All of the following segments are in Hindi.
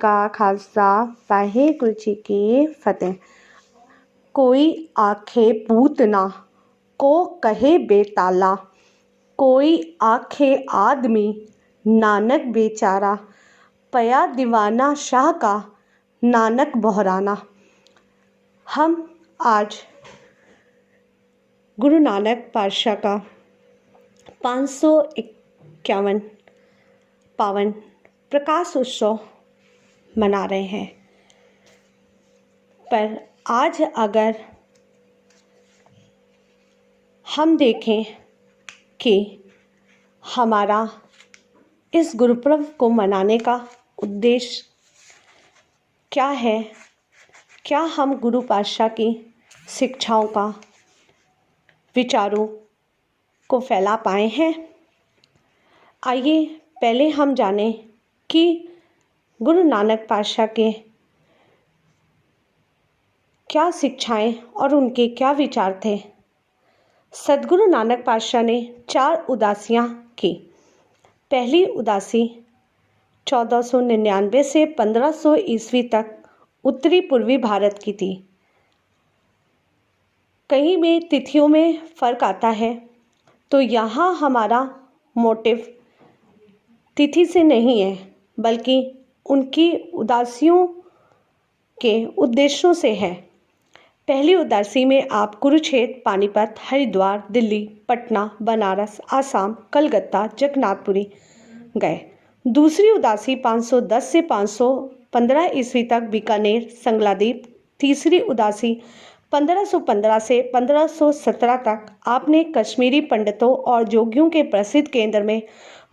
का खालसा, वाहेगुरु जी की फतेह। कोई आखे पूतना, को कहे बेताला, कोई आखे आदमी, नानक बेचारा, पया दीवाना शाह का, नानक बहराना। हम आज गुरु नानक पातशाह का 551 पावन प्रकाश उत्सव मना रहे हैं। पर आज अगर हम देखें कि हमारा इस गुरुपर्व को मनाने का उद्देश्य क्या है, क्या हम गुरु पातशाह की शिक्षाओं का, विचारों को फैला पाए हैं। आइए पहले हम जानें कि गुरु नानक पातशाह के क्या शिक्षाएं और उनके क्या विचार थे। सद्गुरु नानक पातशाह ने 4 उदासियां की। पहली उदासी 1499 से 1500 ईस्वी तक उत्तरी पूर्वी भारत की थी। कहीं में तिथियों में फ़र्क आता है, तो यहाँ हमारा मोटिव तिथि से नहीं है, बल्कि उनकी उदासियों के उद्देश्यों से है। पहली उदासी में आप कुरुक्षेत्र, पानीपत, हरिद्वार, दिल्ली, पटना, बनारस, आसाम, कलकत्ता, जगन्नाथपुरी गए। दूसरी उदासी 510 से 515 ईस्वी तक बीकानेर, संगलादीप। तीसरी उदासी 1515 से 1517 तक आपने कश्मीरी पंडितों और जोगियों के प्रसिद्ध केंद्र में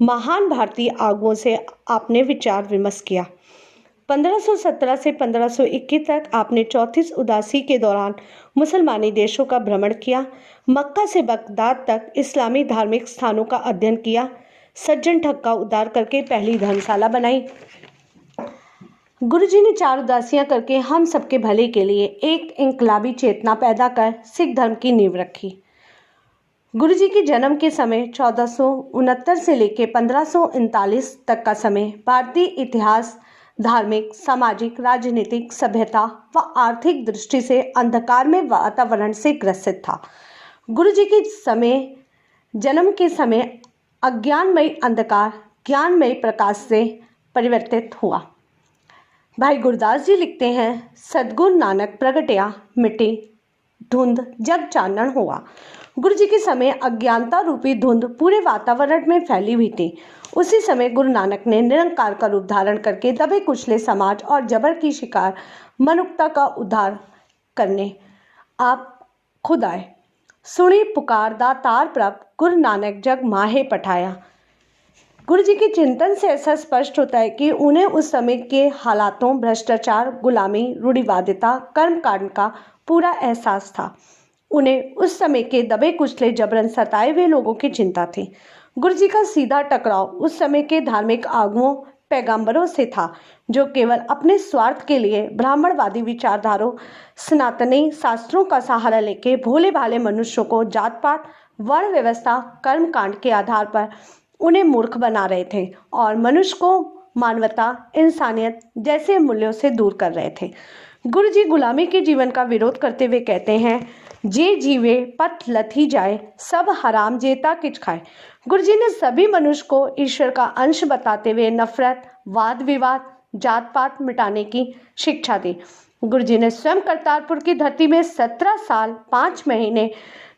महान भारतीय आगुओं से आपने विचार विमर्श किया। 1517 से 1521 तक आपने चौथी उदासी के दौरान मुसलमानी देशों का भ्रमण किया। मक्का से बगदाद तक इस्लामी धार्मिक स्थानों का अध्ययन किया। सज्जन ठग का उद्धार करके पहली धर्मशाला बनाई। गुरुजी ने 4 उदासियां करके हम सबके भले के लिए एक इनकलाबी चेतना पैदा कर सिख धर्म की नींव रखी। गुरुजी के जन्म के समय 1469 से लेकर 1539 तक का समय भारतीय इतिहास धार्मिक, सामाजिक, राजनीतिक, सभ्यता व आर्थिक दृष्टि से अंधकारमय वातावरण से ग्रसित था। गुरुजी के जन्म के समय अज्ञानमय अंधकार ज्ञानमय प्रकाश से परिवर्तित हुआ। भाई गुरदास जी लिखते हैं, सद्गुरु नानक प्रगटया मिटी धुंध जग चानन हुआ। गुरु जी के समय अज्ञानता रूपी धुंध पूरे वातावरण में फैली हुई थी। उसी समय गुरु नानक ने निरंकार का रूप धारण करके दबे कुचले समाज और जबर की शिकार मनुष्यता का उद्धार करने आप खुद आए। सुनी पुकार दातार प्रभ, गुरु नानक जग माहे पठाया। गुरु जी के चिंतन से ऐसा स्पष्ट होता है कि उन्हें उस समय के हालातों, भ्रष्टाचार, गुलामी, रूढ़िवादिता, कर्मकांड का पूरा एहसास था। उन्हें उस समय के दबे कुचले जबरन सताए हुए लोगों की चिंता थी। गुरु जी का सीधा टकराव उस समय के धार्मिक आगुओं, पैगंबरों से था, जो केवल अपने स्वार्थ के लिए ब्राह्मणवादी विचारधारों, सनातनी शास्त्रों का सहारा लेके भोले भाले मनुष्यों को जात पात, वर्ण व्यवस्था, कर्मकांड के आधार पर उन्हें मूर्ख बना रहे थे और मनुष्य को मानवता, इंसानियत जैसे मूल्यों से दूर कर रहे थे। गुरु जी गुलामी के जीवन का विरोध करते हुए कहते हैं, जे जीवे पथ लथी जाए, सब हराम जेता किच खाए। गुरु जी ने सभी मनुष्य को ईश्वर का अंश बताते हुए नफरत, वाद विवाद, जात पात मिटाने की शिक्षा दी। गुरु जी ने स्वयं करतारपुर की धरती में 17 साल 5 महीने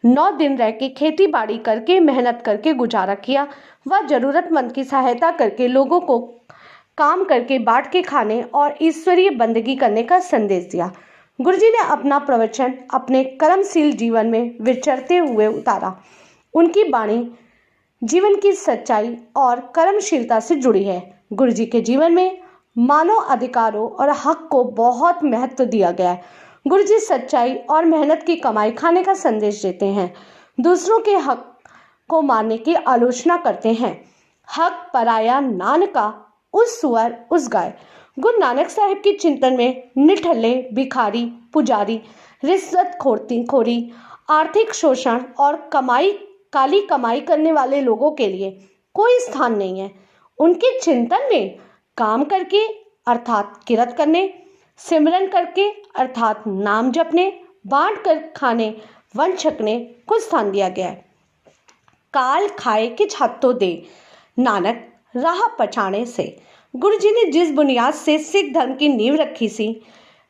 9 दिन रह के खेती बाड़ी करके मेहनत करके गुजारा किया। वह जरूरतमंद की सहायता करके लोगों को काम करके बांट के खाने और ईश्वरीय बंदगी करने का संदेश दिया। गुरुजी ने अपना प्रवचन अपने कर्मशील जीवन में विचरते हुए उतारा। उनकी वाणी जीवन की सच्चाई और कर्मशीलता से जुड़ी है। गुरुजी के जीवन में मानव अधिकारों और हक को बहुत महत्व दिया गया है। गुरुजी सच्चाई और मेहनत की कमाई खाने का संदेश देते हैं। दूसरों के हक को मारने की आलोचना करते हैं। हक पराया नानका, उस सुअर उस गाय। गुरु नानक साहिब के चिंतन में निठल्ले, भिखारी, पुजारी, रिश्वत खोरी, आर्थिक शोषण और काली कमाई करने वाले लोगों के लिए कोई स्थान नहीं है। उनके चिंतन में काम करके अर्थात किरत करने, सिमरन करके अर्थात नाम जपने, बांट कर खाने, वन छकने को स्थान दिया गया है। काल खाए कि छातो दे, नानक राह पछाणे से। गुरु जी ने जिस बुनियाद से सिख धर्म की नींव रखी सी,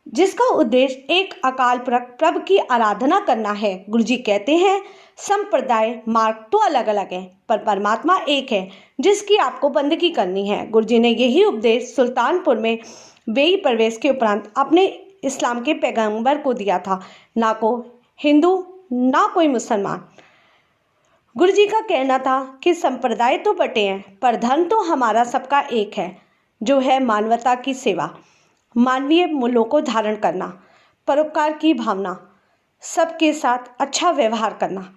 जिसका उद्देश्य एक अकाल पुरख प्रभु की आराधना करना है। गुरु जी कहते हैं संप्रदाय मार्ग तो अलग अलग है पर परमात्मा एक है जिसकी आपको बंदगी करनी है। गुरु जी ने यही उपदेश सुल्तानपुर में बेई प्रवेश के उपरांत अपने इस्लाम के पैगंबर को दिया था, ना को हिंदू ना कोई मुसलमान। गुरु जी का कहना था कि संप्रदाय तो बटे हैं पर धर्म तो हमारा सबका एक है, जो है मानवता की सेवा, मानवीय मूल्यों को धारण करना, परोपकार की भावना, सबके साथ अच्छा व्यवहार करना,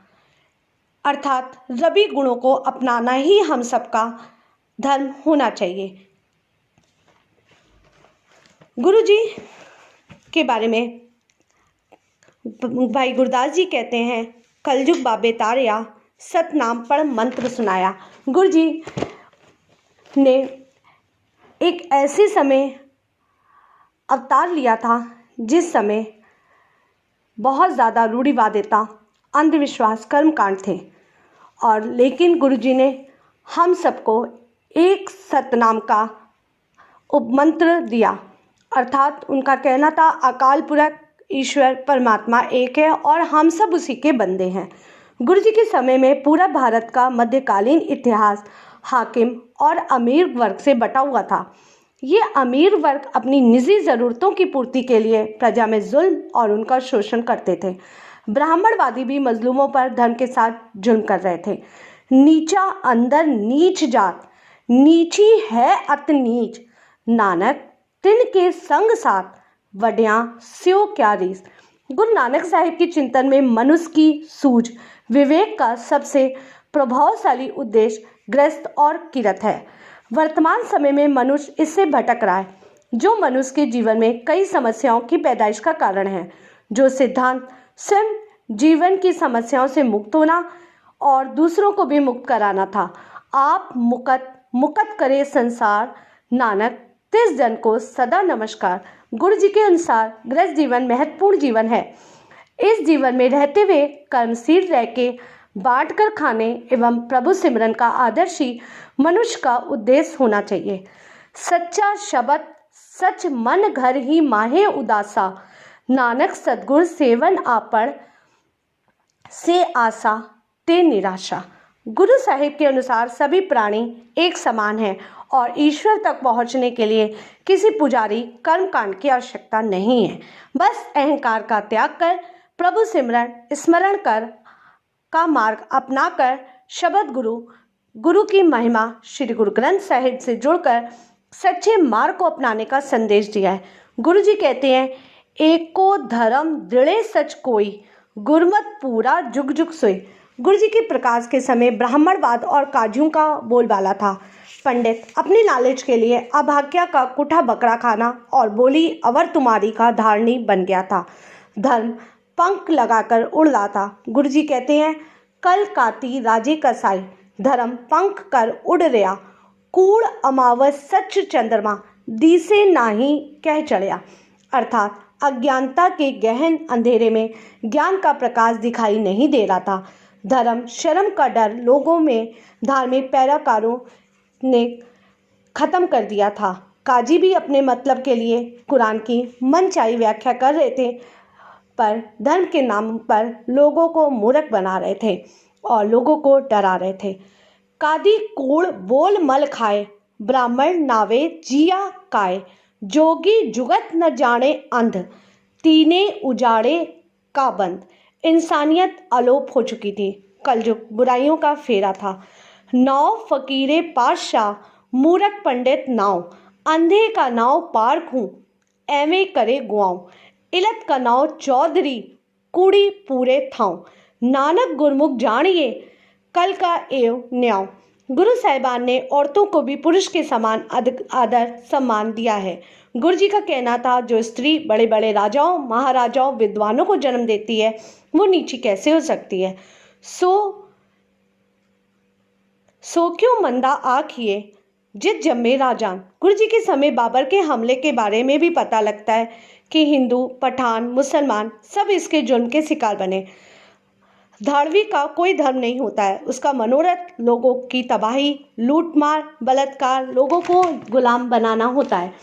अर्थात रवि गुणों को अपनाना ही हम सबका धर्म होना चाहिए। गुरु जी के बारे में भाई गुरदास जी कहते हैं, कलयुग बाबे तारया, सतनाम पर मंत्र सुनाया। गुरु जी ने एक ऐसे समय अवतार लिया था जिस समय बहुत ज़्यादा रूढ़िवादिता, अंधविश्वास, कर्मकांड थे, और लेकिन गुरु जी ने हम सबको एक सतनाम का उपमंत्र दिया। अर्थात उनका कहना था अकाल पुरख ईश्वर परमात्मा एक है और हम सब उसी के बंदे हैं। गुरु जी के समय में पूरा भारत का मध्यकालीन इतिहास हाकिम और अमीर वर्ग से बटा हुआ था। ये अमीर वर्ग अपनी निजी ज़रूरतों की पूर्ति के लिए प्रजा में जुल्म और उनका शोषण करते थे। ब्राह्मणवादी भी मजलूमों पर धर्म के साथ जुल्म कर रहे थे। नीचा अंदर नीच जात, नीची है अत नीच, नानक तिन के संग साथ, वड्यां स्यो क्या रीस। गुरु नानक साहिब के चिंतन में मनुष्य की सूझ विवेक का सबसे प्रभावशाली उद्देश्य गृहस्थ और किरत है। वर्तमान समय में मनुष्य इससे भटक रहा है, जो मनुष्य के जीवन में कई समस्याओं की पैदाइश का कारण है। जो सिद्धांत स्वयं जीवन की समस्याओं से मुक्त होना और दूसरों को भी मुक्त कराना था। आप मुकत करे संसार, नानक तिस जन को सदा नमस्कार। गुरु जी के अनुसार गृहस्थ जीवन महत्वपूर्ण जीवन है। इस जीवन में रहते हुए कर्मशील रह के बांट कर खाने एवं प्रभु सिमरन का आदर्श ही मनुष्य का उद्देश्य होना चाहिए। सच्चा शब्द सच मन घर ही माहे उदासा, नानक सद्गुर सेवन आपड़ से आशा ते निराशा। गुरु साहिब के अनुसार सभी प्राणी एक समान हैं और ईश्वर तक पहुंचने के लिए किसी पुजारी कर्मकांड की आवश्यकता नहीं है। बस अहंकार का त्याग कर प्रभु सिमरन स्मरण कर का मार्ग अपनाकर शब्द गुरु की महिमा श्री गुरु ग्रंथ साहिब से जुड़कर सच्चे मार्ग को अपनाने का संदेश दिया है। गुरु जी कहते हैं, एको धर्म दृढ़े सच कोई, गुरमत पूरा जुग जुग सोई। गुरु जी के प्रकाश के समय ब्राह्मणवाद और काजियों का बोलबाला था। पंडित अपने लालच के लिए अभाग्या का कुठा बकरा खाना और बोली अवर तुम्हारी का धारणी बन गया था। धर्म पंख लगाकर उड़ रहा था। गुरु जी कहते हैं, कल काती राजे कसाई, धर्म पंख कर उड़ रहा, कूड़ अमावस सच चंद्रमा, दिसे नाही कह चढ़िया। अर्थात अज्ञानता के गहन अंधेरे में ज्ञान का प्रकाश दिखाई नहीं दे रहा था। धर्म शर्म का डर लोगों में धार्मिक पैराकारों ने खत्म कर दिया था। काजी भी अपने मतलब के लिए कुरान की मनचाही व्याख्या कर रहे थे, पर धर्म के नाम पर लोगों को मूर्ख बना रहे थे और लोगों को डरा रहे थे। कादी कूड़ बोल मल खाए, ब्राह्मण नावे जिया काय, जोगी जुगत न जाने अंध, तीने उजाड़े का बंद। इंसानियत अलोप हो चुकी थी। कलयुग बुराइयों का फेरा था। नाव फकीरे पातशाह, मूरख पंडित नाव, अंधे का नाव पारखूं, एवे करे गुआऊं, इलत का नाव चौधरी, कूड़ी पूरे थाऊं, नानक गुरमुख जानिए, कल का एव न्याव। गुरु साहिबान ने औरतों को भी पुरुष के समान आदर सम्मान दिया है। गुरु जी का कहना था, जो स्त्री बड़े बड़े राजाओं महाराजाओं विद्वानों को जन्म देती है वो नीची कैसे हो सकती है। सो क्यों मंदा आँखिए, जित जम्मे राजान। गुरु जी के समय बाबर के हमले के बारे में भी पता लगता है कि हिंदू, पठान, मुसलमान सब इसके जुल्म के शिकार बने। धाड़वी का कोई धर्म नहीं होता है, उसका मनोरथ लोगों की तबाही, लूटमार, बलात्कार, लोगों को गुलाम बनाना होता है।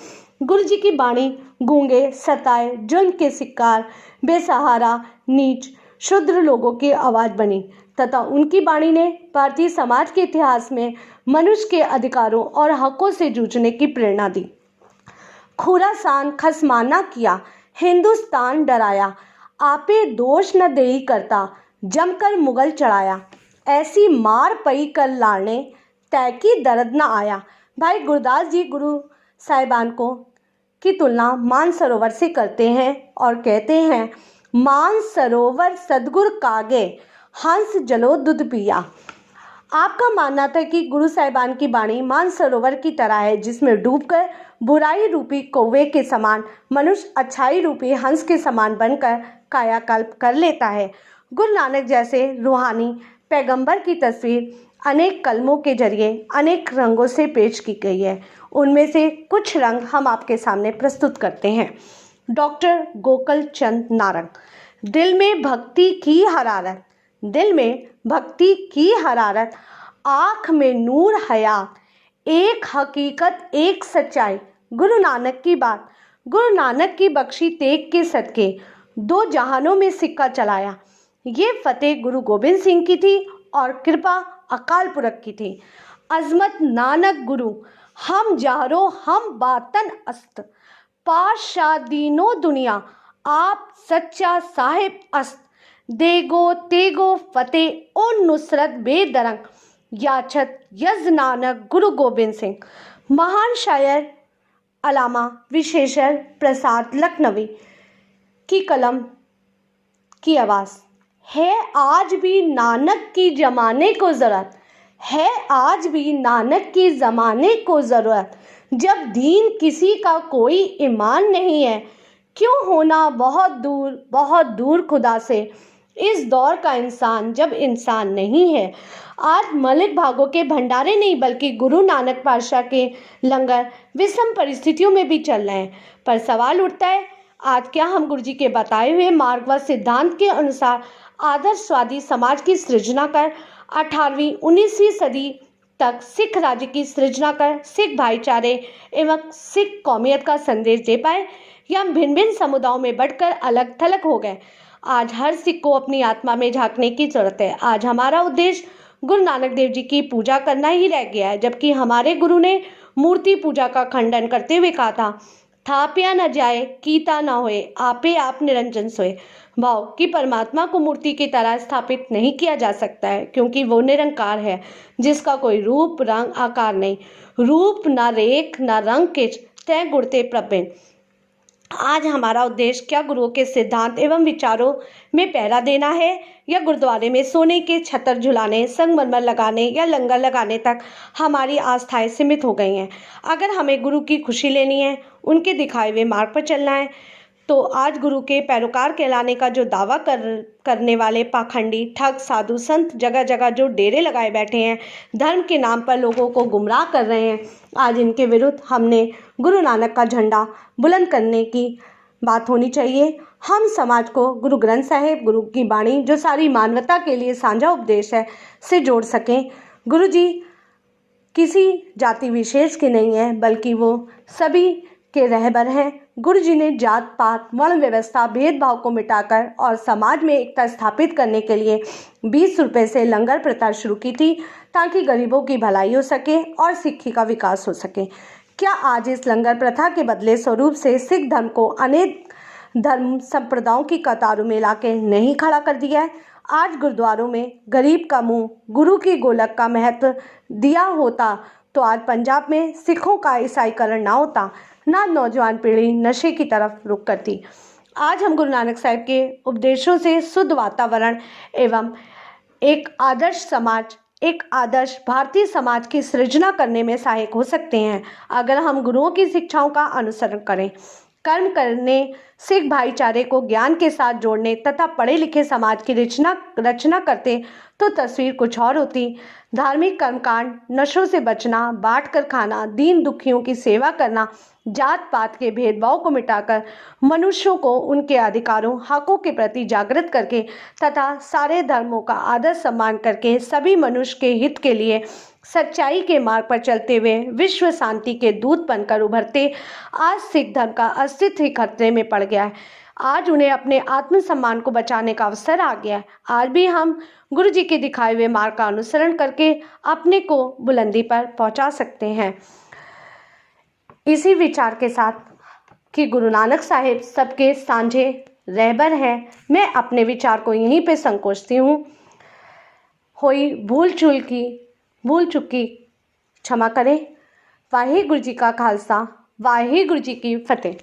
गुरु जी की वाणी गूंगे, सताए, जुल्म के शिकार, बेसहारा, नीच, शूद्र लोगों की आवाज़ बनी तथा उनकी वाणी ने भारतीय समाज के इतिहास में मनुष्य के अधिकारों और हकों से जूझने की प्रेरणा दी। खुरासान खसमाना किया, हिंदुस्तान डराया, आपे दोष न देई करता, जमकर मुगल चढ़ाया, ऐसी मार पई कर लाने, तय की दर्द न आया। भाई गुरदास जी गुरु साहिबान को की तुलना मानसरोवर से करते हैं और कहते हैं, मानसरोवर सदगुर कागे, हंस जलो दूध पिया। आपका मानना था कि गुरु साहिबान की वाणी मानसरोवर की तरह है, जिसमें डूबकर बुराई रूपी कौवे के समान मनुष्य अच्छाई रूपी हंस के समान बनकर कायाकल्प कर लेता है। गुरु नानक जैसे रूहानी पैगंबर की तस्वीर अनेक कलमों के जरिए अनेक रंगों से पेश की गई है। उनमें से कुछ रंग हम आपके सामने प्रस्तुत करते हैं। डॉक्टर गोकुल चंद नारंग। दिल में भक्ति की हरारत, दिल में भक्ति की हरारत, आँख में नूर हयात, एक हकीकत एक सच्चाई, गुरु नानक की बात। गुरु नानक की बख्शी तेग के सदके दो जहानों में सिक्का चलाया। ये फतेह गुरु गोबिंद सिंह की थी और कृपा अकाल पुरख की थी। अजमत नानक गुरु हम जहरो हम बातन अस्त, पातशाह दीनो दुनिया आप सच्चा साहिब अस्त, देगो तेगो फतेह ओ नुसरत बेदरंग, याचत यज नानक गुरु गोबिंद सिंह। महान शायर अलामा विशेषर प्रसाद लखनवी की कलम की आवाज़। है आज भी नानक की ज़माने को ज़रूरत, है आज भी नानक की ज़माने को ज़रूरत, जब दीन किसी का कोई ईमान नहीं है, क्यों होना बहुत दूर खुदा से, इस दौर का इंसान जब इंसान नहीं है। आज मलिक भागों के भंडारे नहीं बल्कि गुरु नानक पातशाह के लंगर विषम परिस्थितियों में भी चल रहे हैं। पर सवाल उठता है, आज क्या हम गुरु जी के बताए हुए मार्ग व सिद्धांत के अनुसार आदर्शवादी समाज की सृजना कर 18वीं 19वीं सदी तक सिख राज्य की सृजना कर सिख भाईचारे एवं सिख कौमियत का संदेश दे पाए, या भिन्न भिन्न समुदायों में बढ़कर अलग थलग हो गए। आज हर सिख को अपनी आत्मा में झांकने की जरूरत है। आज हमारा उद्देश्य गुरु नानक देव जी की पूजा करना ही रह गया है, जबकि हमारे गुरु ने मूर्ति पूजा का खंडन करते हुए कहा था, थापिया न जाए कीता न होए, आपे आप निरंजन सोए। भाव कि परमात्मा को मूर्ति की तरह स्थापित नहीं किया जा सकता है, क्योंकि वो निरंकार है, जिसका कोई रूप रंग आकार नहीं। रूप न रेख न रंग किच तय गुड़ते प्रबिन। आज हमारा उद्देश्य क्या गुरुओं के सिद्धांत एवं विचारों में पहरा देना है, या गुरुद्वारे में सोने के छतर झुलाने, संगमरमर लगाने या लंगर लगाने तक हमारी आस्थाएं सीमित हो गई हैं। अगर हमें गुरु की खुशी लेनी है, उनके दिखाए हुए मार्ग पर चलना है, तो आज गुरु के पैरोकार कहलाने का जो दावा करने वाले पाखंडी ठग साधु संत जगह जगह जो डेरे लगाए बैठे हैं, धर्म के नाम पर लोगों को गुमराह कर रहे हैं, आज इनके विरुद्ध हमने गुरु नानक का झंडा बुलंद करने की बात होनी चाहिए। हम समाज को गुरु ग्रंथ साहिब, गुरु की वाणी जो सारी मानवता के लिए साझा उपदेश है, से जोड़ सकें। गुरु जी किसी जाति विशेष के नहीं है, बल्कि वो सभी के रहबर हैं। गुरु जी ने जात पात वर्ण व्यवस्था भेदभाव को मिटाकर और समाज में एकता स्थापित करने के लिए 20 रुपये से लंगर प्रथा शुरू की थी, ताकि गरीबों की भलाई हो सके और सिक्खी का विकास हो सके। क्या आज इस लंगर प्रथा के बदले स्वरूप से सिख धर्म को अनेक धर्म संप्रदायों की कतारों में लाके नहीं खड़ा कर दिया है? आज गुरुद्वारों में गरीब का मुंह गुरु की गोलक का महत्व दिया होता तो आज पंजाब में सिखों का ईसाईकरण ना होता, ना नौजवान पीढ़ी नशे की तरफ रुख करती। आज हम गुरु नानक साहिब के उपदेशों से शुद्ध वातावरण एवं एक आदर्श समाज, एक आदर्श भारतीय समाज की सृजना करने में सहायक हो सकते हैं, अगर हम गुरुओं की शिक्षाओं का अनुसरण करें। कर्म करने, सिख भाईचारे को ज्ञान के साथ जोड़ने तथा पढ़े लिखे समाज की रचना करते तो तस्वीर कुछ और होती। धार्मिक कर्मकांड, नशों से बचना, बांट कर खाना, दीन दुखियों की सेवा करना, जात पात के भेदभाव को मिटाकर मनुष्यों को उनके अधिकारों, हकों के प्रति जागृत करके तथा सारे धर्मों का आदर सम्मान करके सभी मनुष्य के हित के लिए सच्चाई के मार्ग पर चलते हुए विश्व शांति के दूत बनकर उभरते आज सिख धर्म का अस्तित्व ही खतरे में पड़ गया है। आज उन्हें अपने आत्मसम्मान को बचाने का अवसर आ गया है। आज भी हम गुरु जी के दिखाए हुए मार्ग का अनुसरण करके अपने को बुलंदी पर पहुंचा सकते हैं। इसी विचार के साथ कि गुरु नानक साहिब सबके सांझे रहबर हैं, मैं अपने विचार को यहीं पे संकोचती हूँ। हुई भूल चुकी क्षमा करें। वाहिगुरु जी का खालसा, वाहिगुरु जी की फतेह।